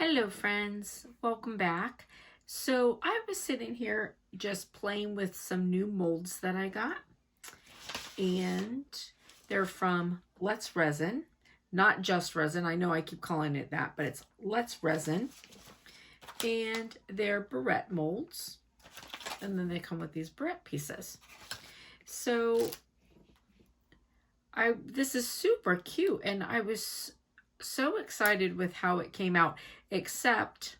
Hello friends, welcome back. So I was sitting here just playing with some new molds that I got, and they're from Let's Resin, not just Resin. I know I keep calling it that, but it's Let's Resin, and they're Barrette molds, and then they come with these Barrette pieces. So this is super cute, and I was so excited with how it came out, except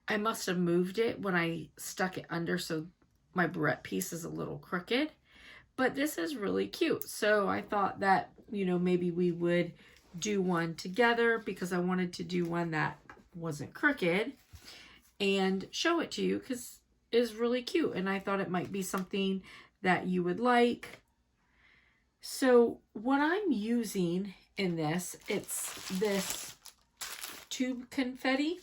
I must have moved it when I stuck it under, so my barrette piece is a little crooked, but this is really cute. So I thought that, you know, maybe we would do one together because I wanted to do one that wasn't crooked and show it to you because it's really cute, and I thought it might be something that you would like. So what I'm using in this, it's this tube confetti,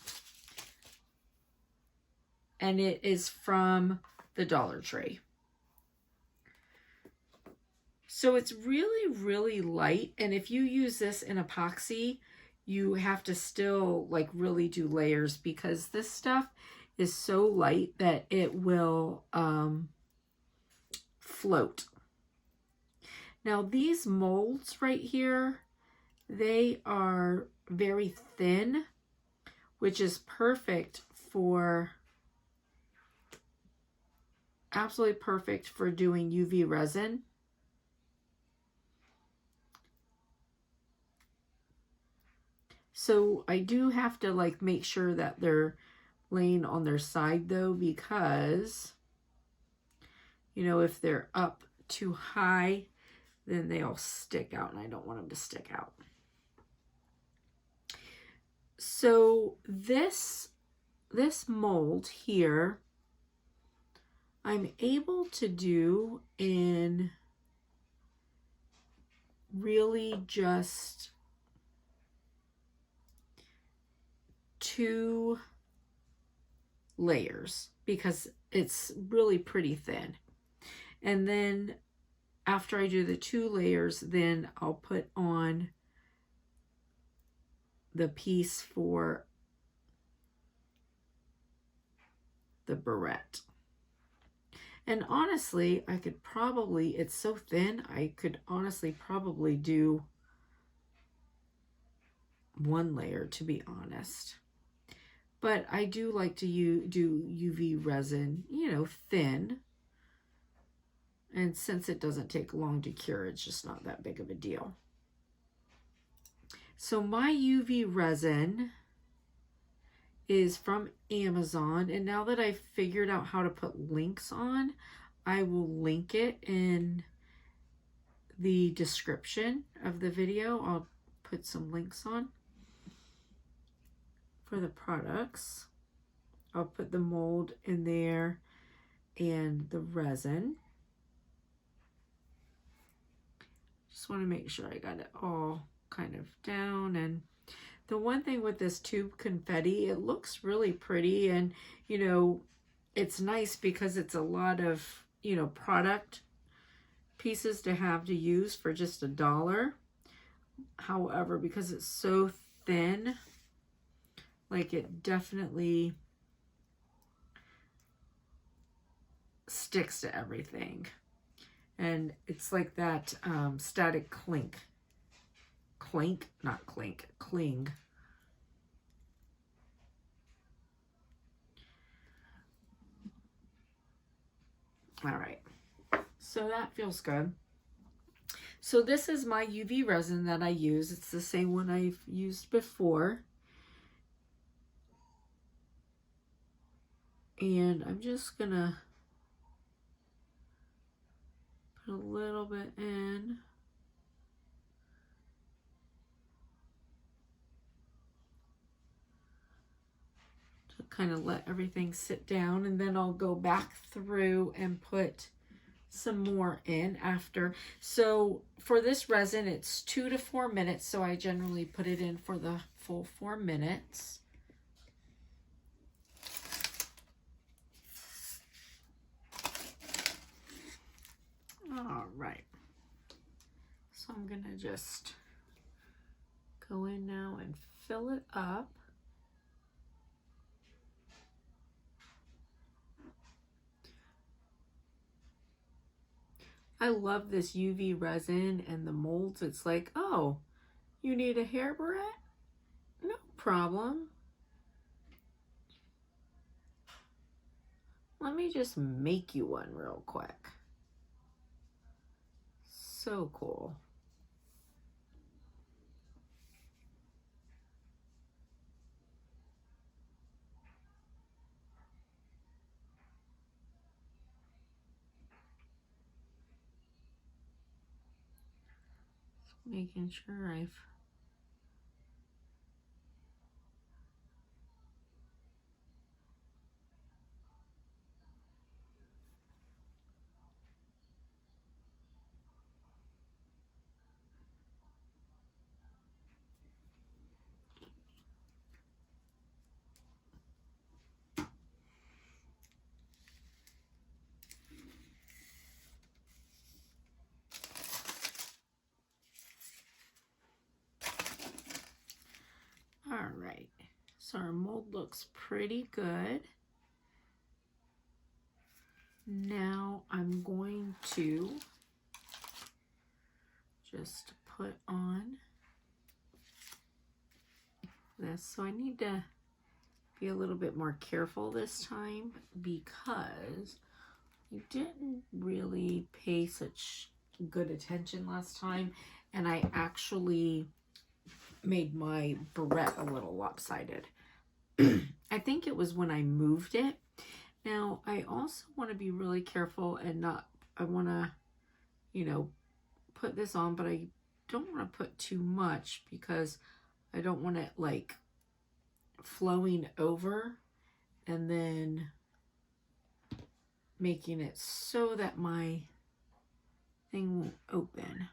and it is from the Dollar Tree. So it's really light, and if you use this in epoxy, you have to still like really do layers because this stuff is so light that it will float. Now these molds right here, they are very thin, which is perfect for, absolutely perfect for doing UV resin. So I do have to like make sure that they're laying on their side though, because, you know, if they're up too high, then they all stick out, and I don't want them to stick out. So this mold here, I'm able to do in really just 2 layers because it's really pretty thin. And then after I do the 2 layers, then I'll put on the piece for the barrette. And honestly, I could probably, it's so thin, I could honestly probably do 1 layer, to be honest. But I do like to do UV resin, you know, thin. And since it doesn't take long to cure, it's just not that big of a deal. So my UV resin is from Amazon, and now that I've figured out how to put links on, I will link it in the description of the video. I'll put some links on for the products. I'll put the mold in there and the resin. Just want to make sure I got it all kind of down. And the one thing with this tube confetti, it looks really pretty, and you know, it's nice because it's a lot of, you know, product pieces to have to use for just $1. However, because it's so thin, like it definitely sticks to everything. And it's like that static clink. Clink, not clink, cling. All right, so that feels good. So this is my UV resin that I use. It's the same one I've used before. And I'm just gonna put a little bit in. To kind of let everything sit down, and then I'll go back through and put some more in after. So for this resin, it's 2 to 4 minutes, so I generally put it in for the full 4 minutes. All right, so I'm gonna just go in now and fill it up. I love this UV resin and the molds. It's like, oh, you need a hair barrette? No problem. Let me just make you one real quick. So cool. Making sure I've all right. So our mold looks pretty good. Now I'm going to just put on this. So I need to be a little bit more careful this time because I didn't really pay such good attention last time, and I actually made my barrette a little lopsided. I think it was when I moved it. Now I also want to be really careful and not, I want to, you know, put this on, but I don't want to put too much because I don't want it like flowing over and then making it so that my thing won't open.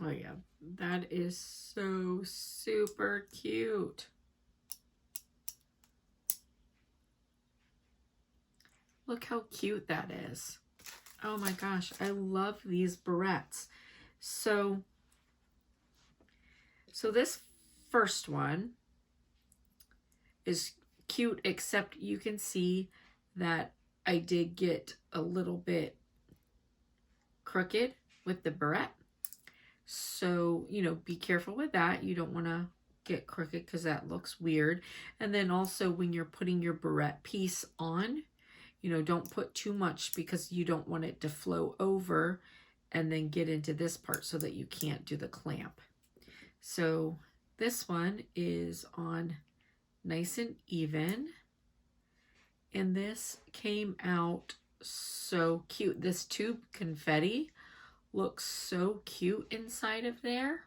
Oh yeah, that is so super cute. Look how cute that is. Oh my gosh, I love these barrettes. So this first one is cute, except you can see that I did get a little bit crooked with the barrette. So, you know, be careful with that. You don't want to get crooked because that looks weird. And then also when you're putting your barrette piece on, you know, don't put too much because you don't want it to flow over and then get into this part so that you can't do the clamp. So this one is on nice and even. And this came out so cute. This tube confetti looks so cute inside of there.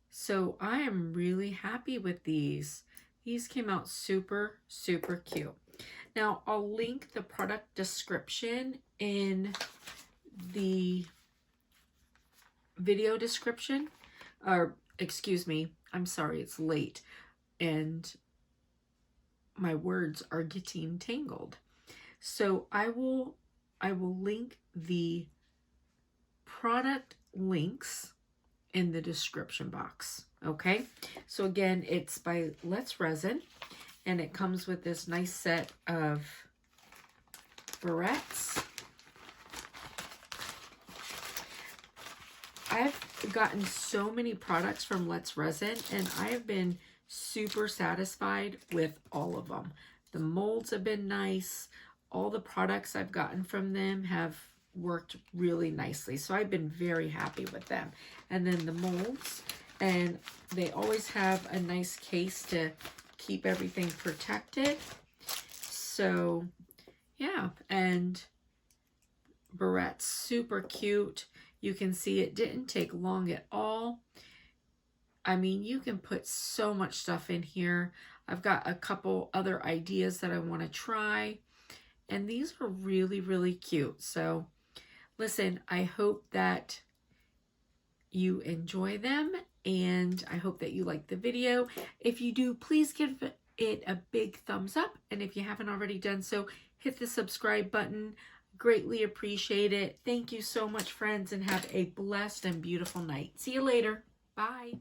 So I am really happy with these. These came out super, super cute. Now I'll link the product description in the video description, or excuse me, I'm sorry, it's late and my words are getting tangled. So I will link the product links in the description box. Okay, so again, it's by Let's Resin, and it comes with this nice set of barrettes. I've gotten so many products from Let's Resin, and I have been super satisfied with all of them. The molds have been nice. All the products I've gotten from them have worked really nicely. So I've been very happy with them. And then the molds, and they always have a nice case to keep everything protected. So yeah, and Barrette's super cute. You can see it didn't take long at all. I mean, you can put so much stuff in here. I've got a couple other ideas that I want to try. And these are really, really cute. So listen, I hope that you enjoy them. And I hope that you like the video. If you do, please give it a big thumbs up. And if you haven't already done so, hit the subscribe button. Greatly appreciate it. Thank you so much, friends, and have a blessed and beautiful night. See you later. Bye.